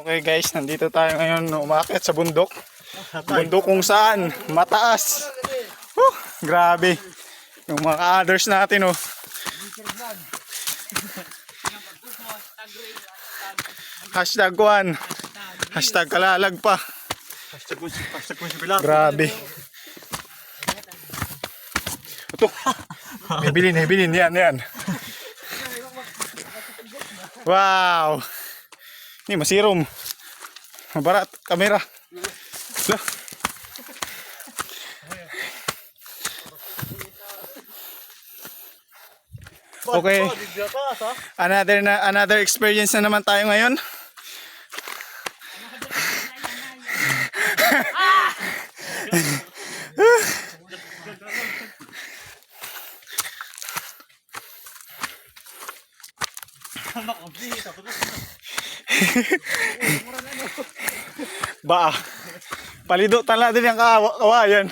Okay guys, nandito tayo ngayon umakyat sa bundok. Bundok kung saan mataas. Grabe. Yung mga others natin oh. Hashtag 1. Hashtag kalalag pa. Grabe. Ito. Hibilin. Yan. Wow. Ini masirom. Mabarat kamera. Lah. Okay. Another experience na naman tayo ngayon. Ba, palido tala din yung kawayan.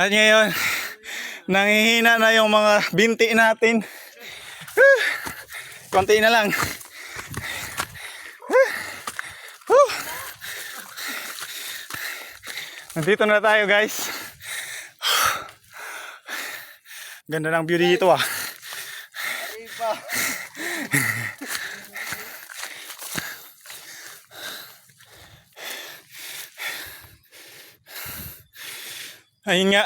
At ngayon, nangihina na yung mga binti natin. Konti na lang. Nandito na tayo guys. Ganda ng view dito ah. Ayun nga.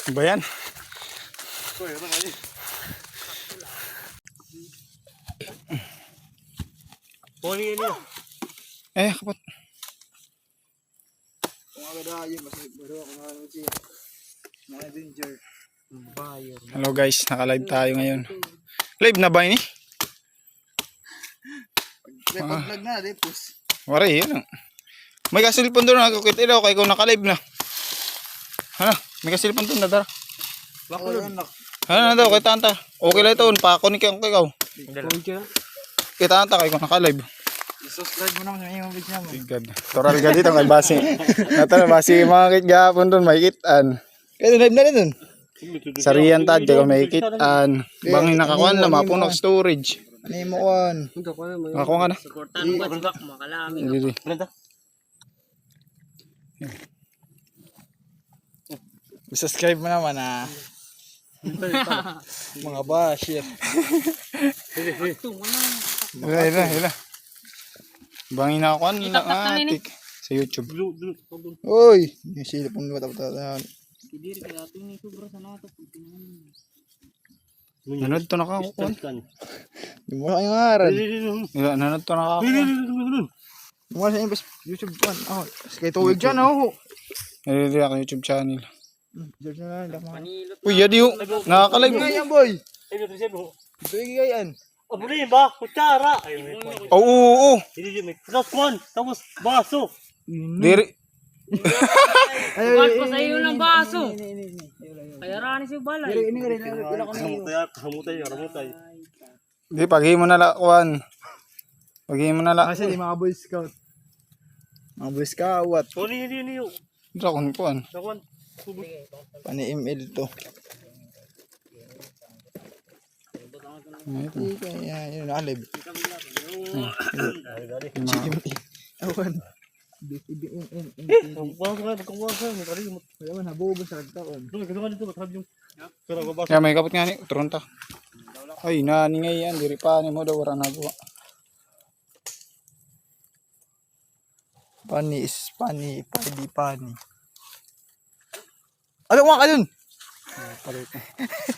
Ano ba yan? Kapot. Hello guys, naka-live tayo ngayon. Live na ba ini? Vlog na, Depos. Wari, yan. May kasilpon doon ako kita daw kay kung naka-live na. Ano? May kasilpon doon na dara. Ano na daw kay tanta? Okay lang ito, pa ako ni ikaw. Kita tanta kay kung naka-live. I-subscribe mo naman yung video mo. God. Toral ka dito kay basi. Natala basi mga kitgapon doon makikitan. Kaya live na rin doon. Sariyan tad kay kung makikitan. Bangin nakakuan na mapuno storage. Ano yung mukuan? Ako nga na. Suportahan mo ba si makalami Hindi. I-subscribe mo naman ah. Mga bashir. Hila. Bangin nakakuan na atik sa YouTube. Uy! Yung silip mo naman tapos. Diri kaya ato ni sobra sa nato pagtingan. Nanod to nakakuan. Di mo sa yung aral. Nanod to nakakuan. Di mo sa yung YouTube kan. Kaya tuwig dyan ako. Nalili ako YouTube channel. Search na lang. Manilot. Uy, yadi yung nakaka-live. Nga yan boy. Tuwig gayan. Abuli ba? Kutsara. Oo. Tapos kwan. Tapos baso. Diri. Bukas pa sa iyo ng baso. Kaya rani si balay. Ini nga rin. Ramutay. Di, pag-himo na lakuan. Pag-himo na la. Kasi di mga boy scout. Mga boy scout. Hindi. Dra kun kuan. Nakwan. Pani-email to. Hindi kaya yun nakalive. Awan. Wala man habubo sa nagtaon. Ya may kapot nga ni tronta. Ay nani nga yan diri pa ni mo daw wala nagawa. Pani. Ano nga ka dun?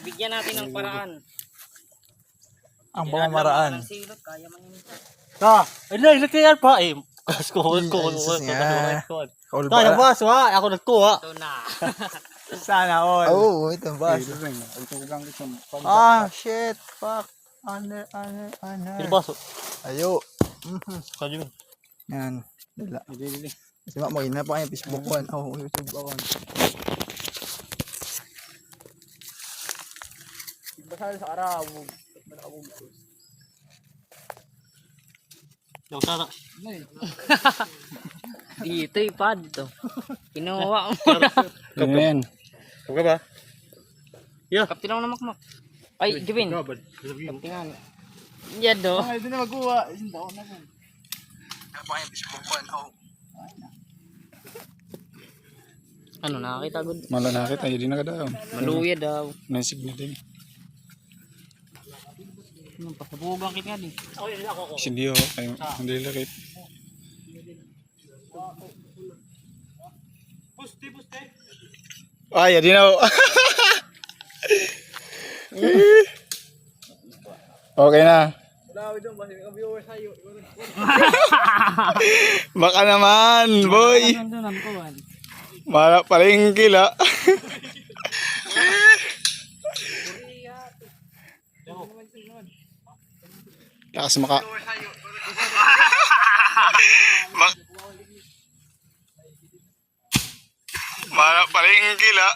Bigyan natin ng paraan. Ang pamamaraan. Ang silot kaya man yun. Ilat yan pa eh. Kuhan. Tayo baso ha. Ako nagkuha. Ito na. Sana all. Oo, ito ba? Shit. Fuck. Ano. Sino baso? Ayo. Kanyo. Yan. Dala. Kasi mag-ina pa kayo Facebook ko. YouTube account. Basta sa araw. Yung sana. Ito ipad to. Kinuha mo. Ano yan? Huwag ka ba? Kapti lang na makmak. Ay, Gavin. Kaptingan. Yan do. Ay, doon na magkuha. Isang taon na yan. Napa yung Facebook ko, ano. Ano nakakita good? Malanakit, ay di na ka daw. Maluya daw. Nansig na din. Pasabugang kit nga din. Hindi ako, kayo, hindi lakit. Ay, di na ako. Okay na. Baka naman, boy. Mara paling kila. Lakas maka. Mara paling kila.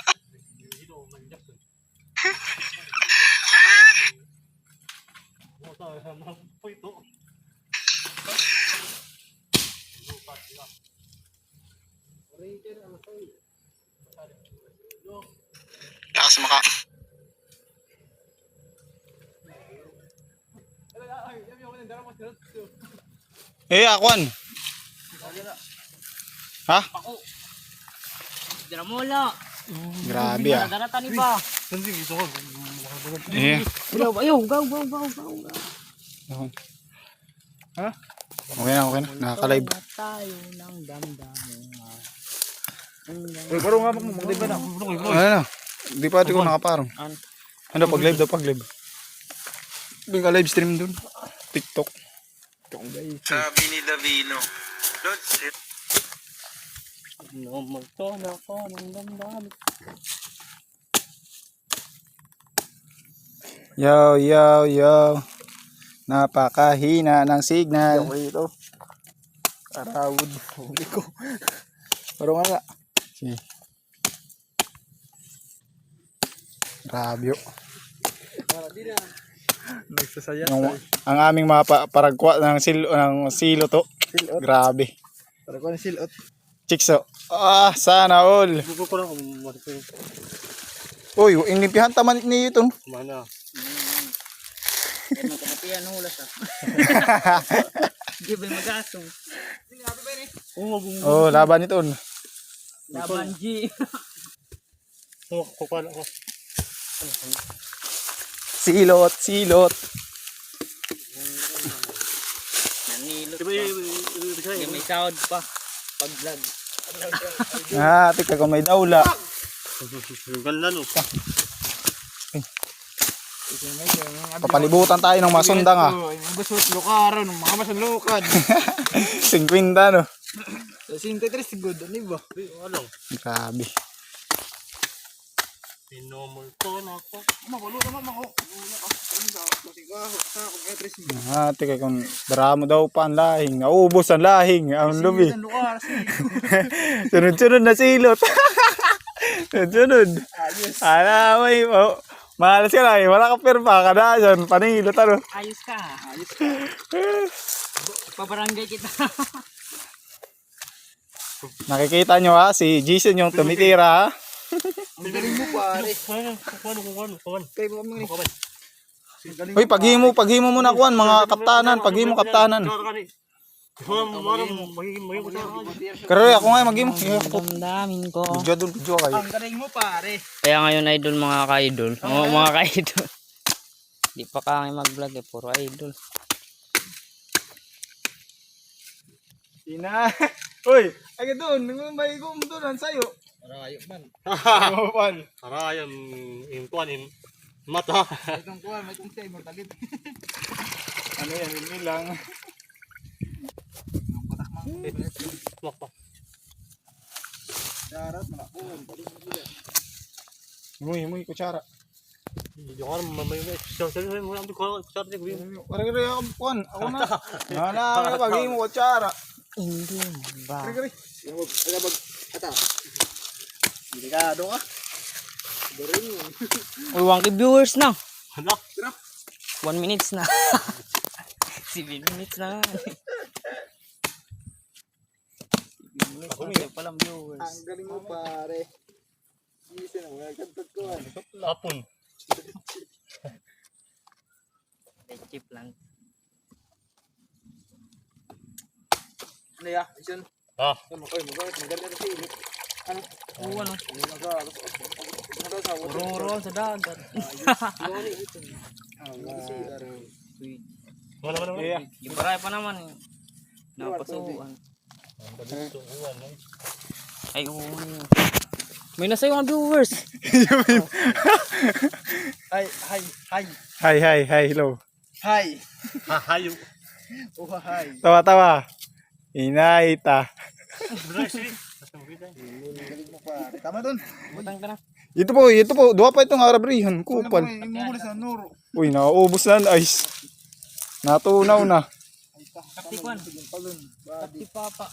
Lakas maka. Akwan. Ha? Dira mo la. Grabe ah. Daratan ni pa. Ayaw, gaw. Ha? Okay na. Nakaka-live. Tayo ng damdamin. Uy, parang nga mag-live ba na? Ano? Di pa ko nakaparang. Ano, pag-live daw, pag-live. Bigla live stream dun. TikTok. Sabi ni Davino. Nomorto na ko ng damdamin. Yo. Napakahina ng signal. Ito. Arawod. Huli ko. Parang nga. Sige. Grabe. Nagsasaya. Ang aming mga paragwa ng silo to. Grabe. Parang ko ang silot. Chikso. Sana all. Buko ko lang kung marito. Uy, inimpihan taman ni ito. Mana? Magkakapian hula sa. Di ba magasong? Oh, laban ito. Laban G. Kukuha ako. Silot. Nanilot Diba pa. May sound pa. Pag-vlog. Tika kung may daula. Ganda no. Papalibutan tayo ng masundang ah. Yung basot lukaro, ng mga masanlukad. 50 no. 53 good, ano ba? Ano? Grabe. Pinomol ko na ako. Makulo naman ako. Tika kung daramo daw pa ang lahing. Naubos ang lahing. Ang lubi. Sunod-sunod na silot. Sunod. May malas ka lang eh. Wala ka perpa. Kada dyan. Panilot ano. Ayos ka. Pabarangay kita. Nakikita nyo ha. Si Jason yung tumitira ha. Ang galing mo pare. Kuhan. Kaya mo kami. Uy, paghimo muna kuhan. Mga kaptanan. Paghimo kaptanan. Pero ako nga maghimo. Damdamin ko. Video kayo. Ang galing mo pare. Kaya ngayon idol mga ka-idol. Mga ka-idol. Di pa kami mag-vlog eh. Puro idol. Ina. Uy, ay doon. May doon sa'yo. Arayo man. Arayam yung kuhan yung mata. Itong kuha, may itong siya, immortalit. Ano yan? Hindi lang. Wakpa. Darat, malakon. Himoy, kutsara. Hindi ko alam mamay mo. Sorry mo lang ko sorry ko. Kare-kare ako kuhan. Ako na. Nana, paghimo kutsara. Hindi ba? Kare-kare. Ata. Delikado ka. Uy, 1K viewers na. Anak. 1 minutes na. 7 minutes na. 7 Palang viewers. Ang galing mo pare. Easy na mga kantad ko. Hapon. Chip lang. Ano ya? Isun. Ah. Maganda na siya. Ano? Oo, ano? Maganda. Uro sa dagat. Wala. Ibaray pa naman eh. Napasukan. Ay, oo. May nasa yung viewers. Hi. Hi, hello. Hi. Hahayo. Oh, hi. Tawa. Inaita. Galing mo pare. Tama dun. Butang ka na. Ito po. Dua pa itong arabrihan. Kupal. Imumuli sa Nuro. Uy, naubos na ang ice. Natunaw na. Kaptikwan. Palun. Kapti Papa.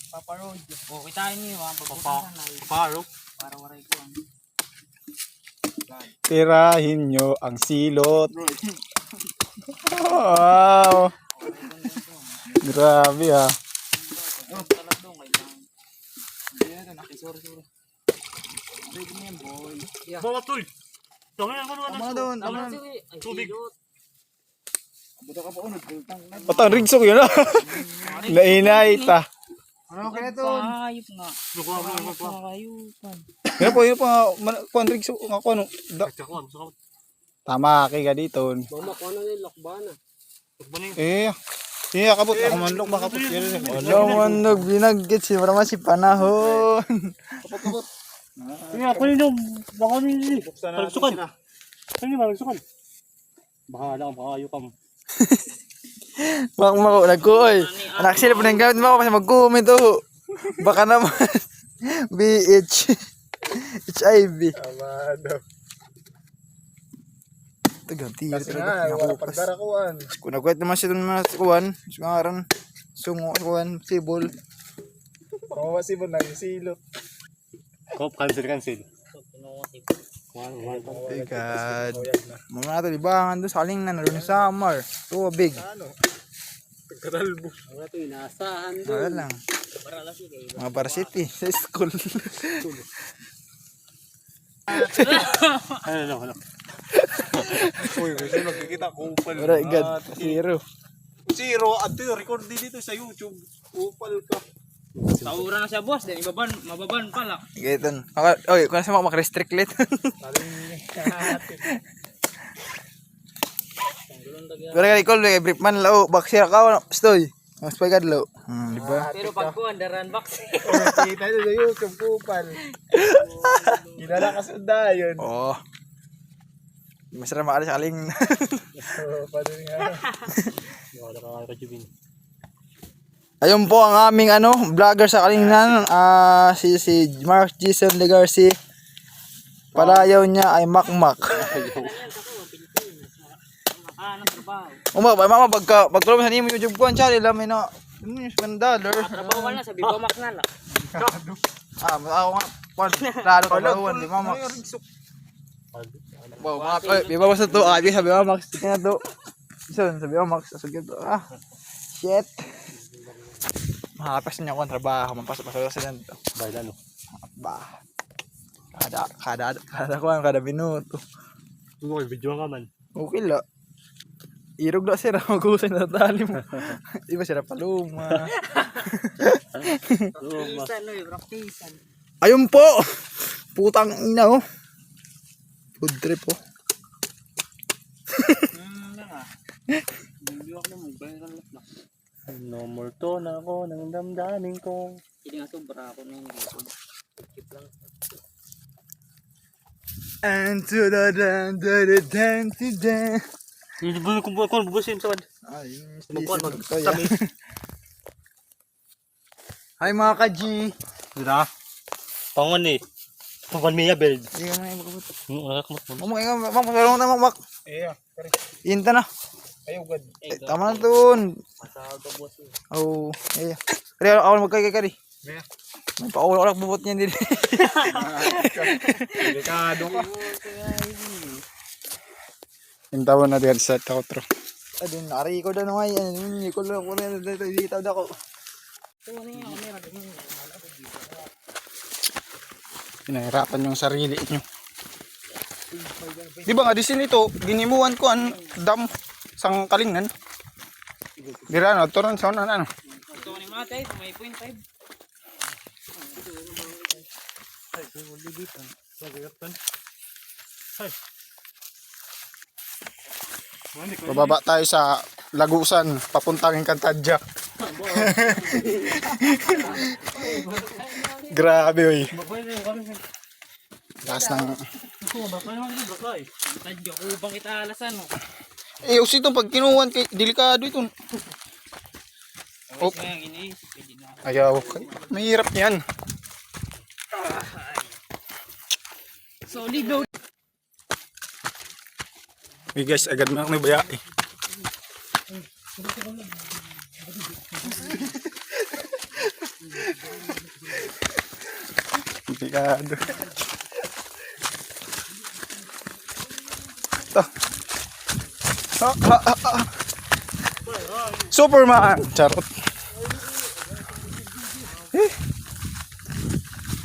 Papa Road. O, kitain niyo ha. Paro. Para waray ko. Tirahin nyo ang silot. Wow. Grabe ha. Talag doon. Kailangan. Sorry. Pwede na yan, boy. Bawa tol. Tama na. Tama dun. Tama Tama na dun. si ay, Tubig. silot. Buto ka pa unod. Pultang na. Patang rigsok yun ha. Nainaita. Ano kaya dun? Ayop nga. Ayupan. Yan po kuan rigsok. Ako ano. Tama kay ka dito. Mama, kung ano yung lakbana? Iya kabut. Ako manlok baka po. Wala man nagbinagit si Marama si panahon. Ako nyo. Baka nyo. Palagsukan. Palagsukan. Bahala kang pakayo ka mo. Baka makulag ko oy. Anak sila pa nang gamit mo kasi mag-comment oh. Baka naman BH HIV. Amado. Taganti Kasi nga, wala pagdarakuan. kung nagkwet naman siya dun mga kuwan, sungaran, sungo, kuwan, sibol. Kawawa si Bon, nag-silot. Kop, cancel. Ay God. Mga nato, libangan doon, saling na naroon sa summer. Tubig. Ano? Pagkatalbo. Wala ito, inaasahan Wala lang. Mga varsity sa school. Ano. Uy, kasi magkikita kupal. Alright God, zero. Zero, ato record din dito sa YouTube. Kupal ka. Saura na siya, boss. Then, mababan pala. Gaitan. Oy, kung nasa mag-restrict lit. Pero kaya ikaw, brief man lao, baksira ka, stoy. Mas pagad lao. Diba? Pero pag ko, andaran box. Kita nyo sa YouTube, kupal. Kilala ka sunda yun. Oo. Masarap makalis sa kaling. Paano nga. Wala ka kaya Jubin. Ayun po ang aming vlogger sa Kalingnan, si Mark Jason Legarci. Palayaw niya ay makmak. Anong trabaho? Mama pagkulong sa nimo YouTube ko ang channel alam na $1. Trabaho ka na, sabi ko, mak na lang. Ako nga kwan lalo ka lawan di mama. Wow, mga di ba basta to? Abi sabi mo Max, tingnan to. Sabi mo Max, sabi ko shit. Makapas niya ko ang trabaho, mapasok sa dito. Baila no. Ba. Kada minuto. Uy, video ka man. Okay la. Irog na sira, mag-usay na tali mo. Di ba sira paluma? Practicean, no, practicean. Ayun po! Putang ina oh. Food trip oh. Hindi ako na mag-viral na. No more to na ako ng damdamin ko. Hindi nga sobra ako na yung YouTube. Keep lang. And to the dan. Hindi ba kung bubusin sa wad? Ay, Magkuhan, Hi mga ka-G. Dira. Pangon eh. Pangon Mia build. Hindi ka na ibagabot. Wala ka Mak. Iya, kari. Inta na. Ayaw gad. Tama na dun. Masaga boss eh. Oh, iya. Kari ako magkay-kari. Maya. May paulak bubot niya din. Delikado ka. Intawan na diyan sa outro. Adun, ari ko na ngay. Hindi ko lang dito ako. Ito na yung camera. Pinahirapan yung sarili nyo. Di ba nga disin ito, ginimuan ko ang dam sang kalingan. Dira no, turon sa ano. Ito ni Matay, may 0.5. Bababa tayo sa Lagusan, papuntang Encantadia. Grabe oy. Taas ng... Tadyo ko bang itaalasan mo? Eh, usi itong pag kinuwan, delikado ito. Oh. Kaya giniisip, pwede na. Ayaw, mahirap yan. Solid load. Hey guys, agad mo ako baya eh. Delikado. Ito. Superman! Charot. Eh.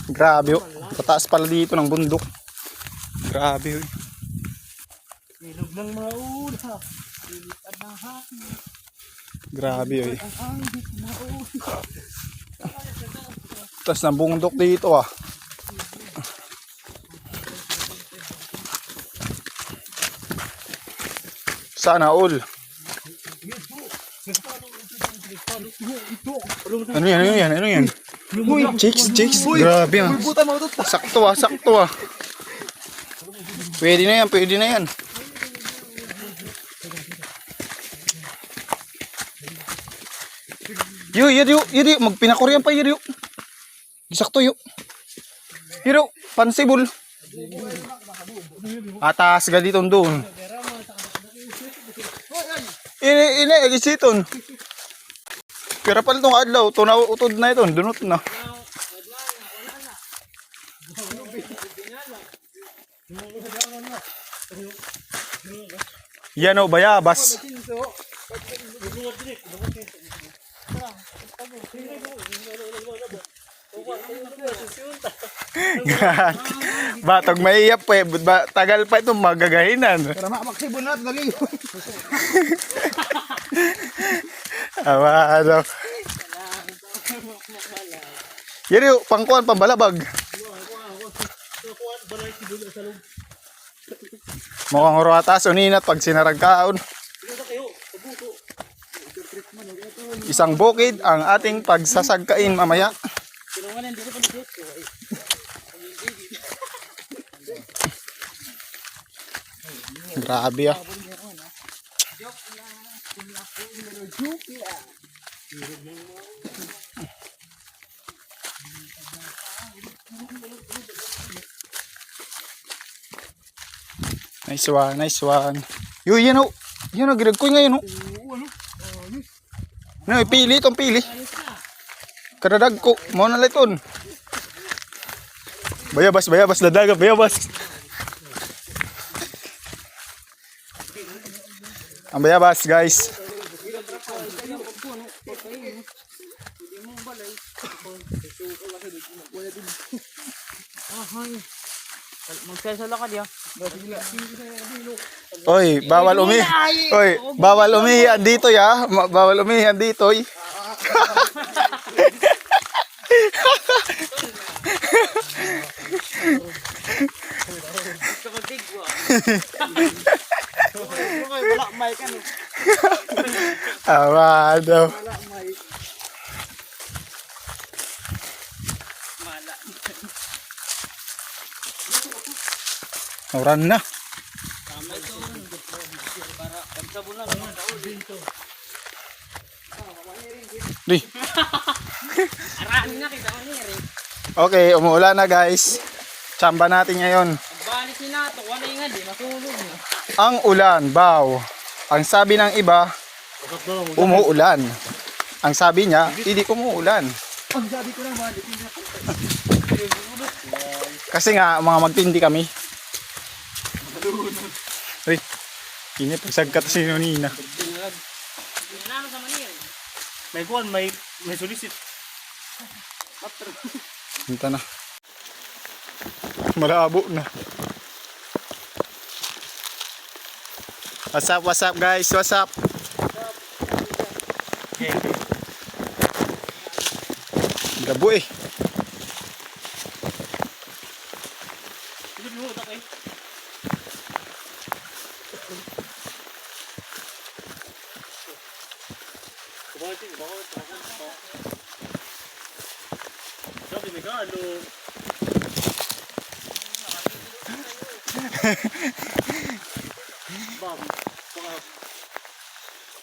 Grabe oh. Pataas pala dito ng bundok. Grabe oh. Ilog ng mga ula. Lilipad ng hati. Grabe oh. Ang angit mga ula. Tapos ng bundok dito ah. Sana all. Ano yan? Ano yan? Ano yan? Chicks, chicks. Grabe ah. Sakto ah, sakto ah. Pwede na yan, pwede na yan. Yuri, magpinakoryan pa yuri. Sakto yuk. Yuri, pansibol. Atas ga dito doon. Ini agisiton. Pero pala itong adlaw, tunaw utod na ito, dunot na. Yan o, bayabas. Batog maiyap pa eh, tagal pa itong magagahinan. Para mamaksibon natin dali. Awa, ano. Yan yung pangkuhan, pambalabag. Mukhang huruatas, uninat pag sinaragkaon. Isang bukid ang ating pagsasagkain mamaya. Grabe ah. Nice one, nice one. Yo, yan o. Yan o, ginag ko ngayon o. No, pili itong pili. Karadag ko. Mau na liton. Bayabas, bayabas, dadaga, bayabas. Ang bayabas, guys. Magsasala ka diya. Oy, bawal Oy, bawal umihian dito ya. Bawal umihian dito, oy. Awa daw. Oran na. Di. Araan na kita maniri. Okay, umuulan na guys. Tsamba natin ngayon. Balik ni nato, wala nga di matulog na. Ang ulan, baw. Ang sabi ng iba, umuulan. Ang sabi niya, hindi umuulan. Ang sabi ko naman, hindi Kasi nga, mga magtindi kami. Uy, ini pagsagkat si Nonina. Ano sa maniri? May kuwan, may sulisit. Punta na. Malabo na. What's up guys? What's up? Gabo eh.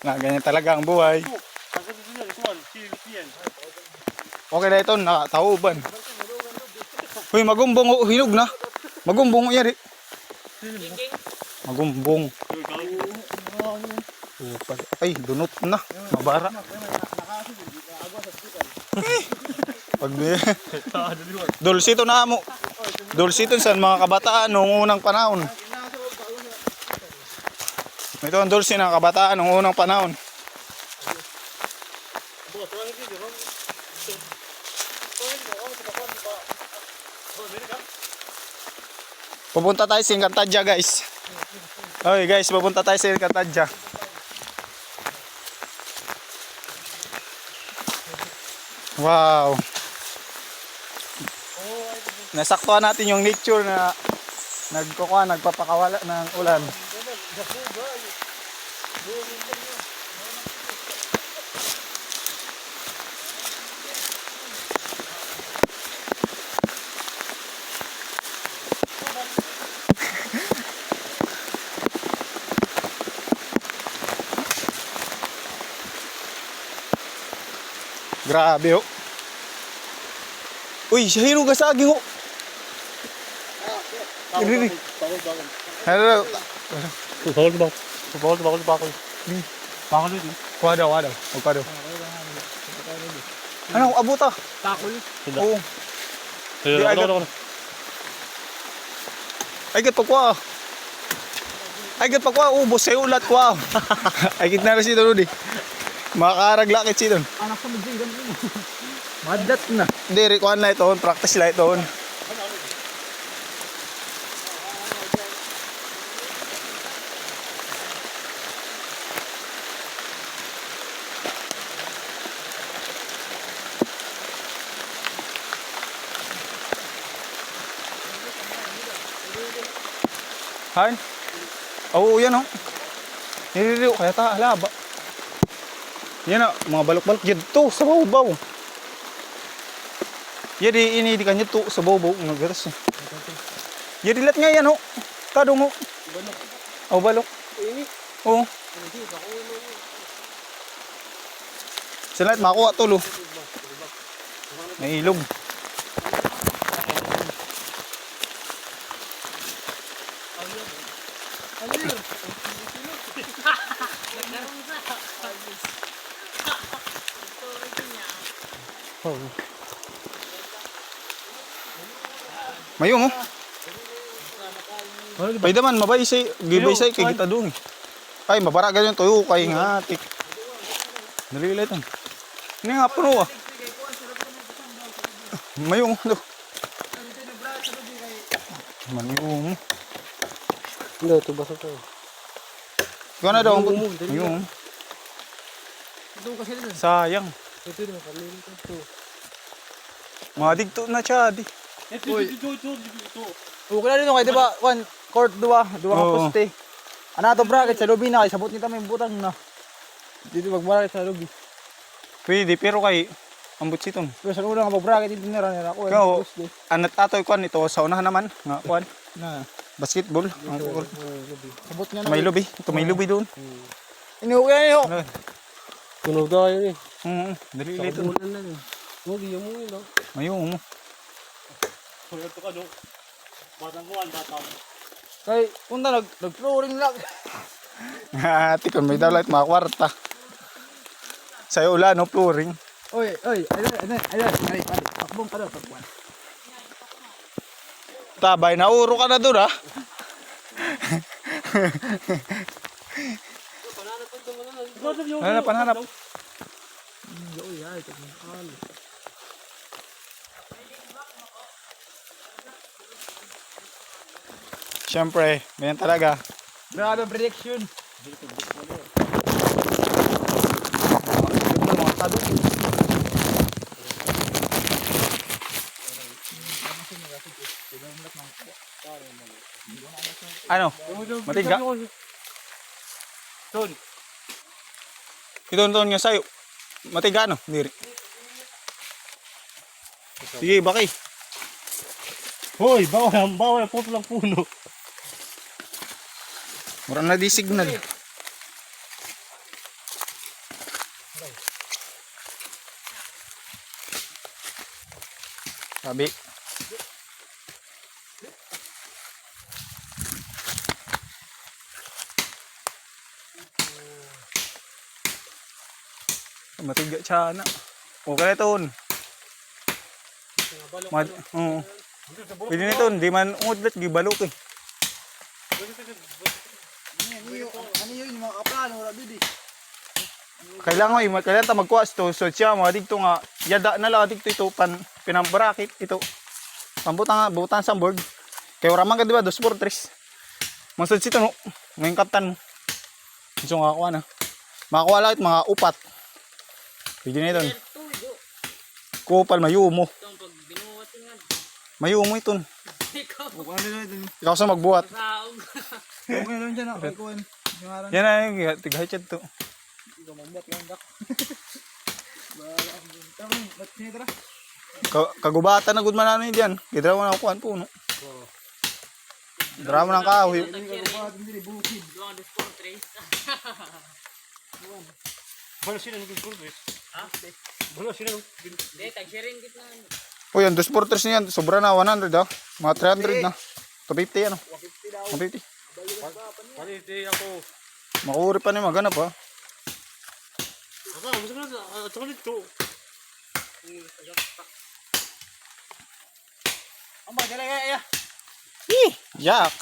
Na ganyan talaga ang buhay. Okay na ito, nakatauban. Uy, magumbong oh, hinog na. Magumbong yan eh. Magumbong. Ay, dunot na. Mabara. Pag Dulcito na mo. Dulcito sa mga kabataan noong unang panahon. Ito ang dulce ng kabataan noong unang panahon. Pupunta tayo sa Encantadia guys. Okay guys, pupunta tayo sa Encantadia. Wow. Nasaktuhan natin yung nature na nagpapakawala ng ulan. Grabe oh. Uy, sahiro ka sa aging oh. Ini. Hello. Bakal. Wadaw. Magpadaw. Ano, abuta? Takol. Oo. Ay, gat pagkwa. Ubos sa'yo ulat kwa. Ay, git na rin si Rudy. Makakarag-lakit si Don. Anak sa magsigan mo. Madat na. Hindi, rekuhan lang ito. Practice lang ito. Han? Oo, yan oh. Nililiw, kaya ta, halaba. Yan ah, mga balok-balok. Yan to, sa baw-baw. Yan di ka nyo to, sa baw-baw. Nagaras eh. Yan dilat nga yan oh. Kadong oh. Oh, balok. Oo. Sila makuha tulo. May ilog. Mayo mo. Pwede man mabaysay, gibaysay kay kita dong. Ay mabara ganyan tuyo kay ngatik. Dali lang ito. Ini nga puno ah. Mayo mo do. Mayo mo. Hindi, ito basa to. Ikaw na daw. Mayo mo. Sayang. Ito na, kami ito. Mga digto na siya di. Ito. Okay na dito kay di ba? Court dua ka Oo. poste. Ana to bracket sa lobby na kay sabot nita may butang na. Dito magbracket sa lobby. Pwede pero kay ambot siton. Pero sa una nga bracket dito nira ako. Ikaw, anat atoy kwan ito sa unahan naman nga kwan Na basketball. Ang kwan. sabot nga na. May lobby, ito may lobby doon. Inuwi niyo. Tunog tayo eh. Dali lang ito. Bulan na eh. Huwag yung mo yun. Mayo mo. Kaya ito ka no. Batang kuwan, batang. Kay punta nag-flooring lang. Ati kon may dalat mga kwarta. Sa'yo ulan no flooring. Oy, ay, takbong ka daw, takbuhan. Tabay na uro ka na doon ha. Hanap. Siyempre, ganyan talaga. Grabe prediction. Mga kadok. Ano? Matiga? Ton. Ito nga sa'yo. Matiga no? Diri. Sige, bakay. Hoy, bawal ang puto ng puno. Mura na di signal. Sabi. Matiga siya na. Okay ito. Oo. Pwede nito, di man ungod gibalok eh. Ano yun, mga kaplano, wala dito eh. Kailangan ta magkuas to. So siya mga dito nga yada na lang dito ito pinambarakit ito. Pambutang butan sa board. Kay ora man ka di ba 2-4-3. Masud sito no. Ngayon kaptan mo. So nga kuha na. Makakuha lang it mga upat. Pwede na ito. Kupal mayumo. Itong pag binuhat nga. Mayumo ito. Ikaw. Ano na ito? Ikaw sa magbuhat. Saog. Okay lang dyan ako. Kuhan. Yung araw. Yan na yung tigahit to. Ikaw mambat yung dak. Bahala ang bunta mo. Ba't sinitra? Kagubatan na gud man ano diyan. Gidraw na kuan puno. Drama ng kahoy. Doon, sport race. Balo sila ng puno. Ha? Balo sila ng Hindi, tag-sharing dit na. O yan, 2-4-3 niyan. Sobra na 100 ah. Mga 300 na. 250 ano. 150. Paniti ako. Makuri pa ni maganap ha. Gusto ko na at saka dito. Ang ba, dala ya. Yak.